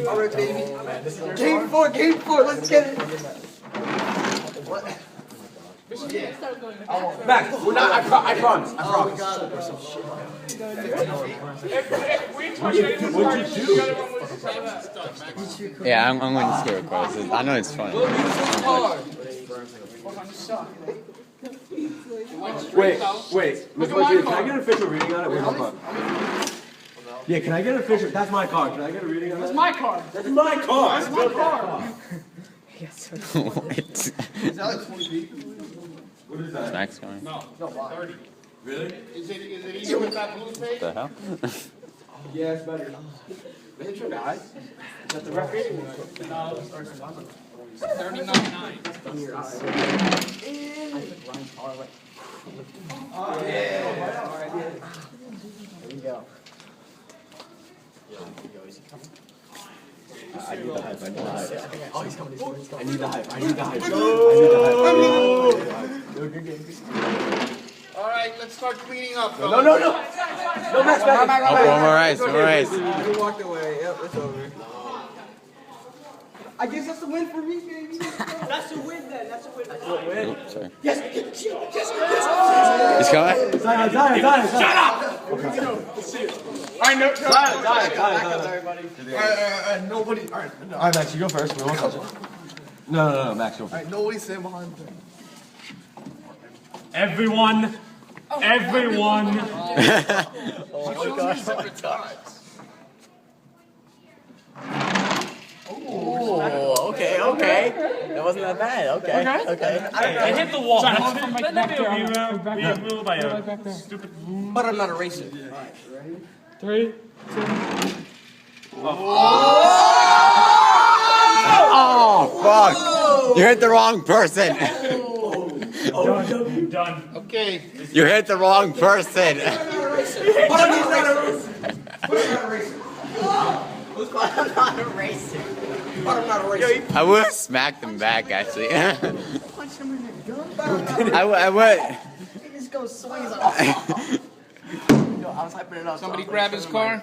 Alright, baby. Game 4, let's get it. What? Max, we're not, I promise. What'd you do? Yeah, I'm going to scare across. I know it's funny. Wait. Mr. Martinez, can I get an official reading on it? Where's my card? Yeah, can I get an official? That's my card. Can I get a reading on it? That's my car. That's my car. That's my car. What? Is that like 20 feet? What is that? Max going? No, 30. Really? Is it easy with that blue face? What the hell? Yeah, it's better. Is it your guy? Is that the referee? No, 39.9. Oh, yeah. Alright. Here we go. I need the hype. Oh, he's coming. I need the hype. All right, let's start cleaning up. No, Max, back. One more race. He walked away. Yep, it's over. I guess that's a win for me, baby. That's a win then. That's a win. Oops, sorry. Yes. He's coming? Zion. Shut up! I know. Zion. Nobody. All right. All right, Max, you go first. We won't touch it. No, Max, go All first. right. Nobody stand behind me. Everyone. Oh my gosh. Oh, okay. That wasn't that bad. Okay. It hit the wall. Then maybe a reroll by a stupid. But I'm not a racer. 3, 2. Oh, fuck. You hit the wrong person. Done. Okay. You hit the wrong person. But I'm not a racer. I would have smacked him back, actually. Punch him in the gun. I would. He just goes swings on. Yo, I was hyping it up. Somebody grab his car.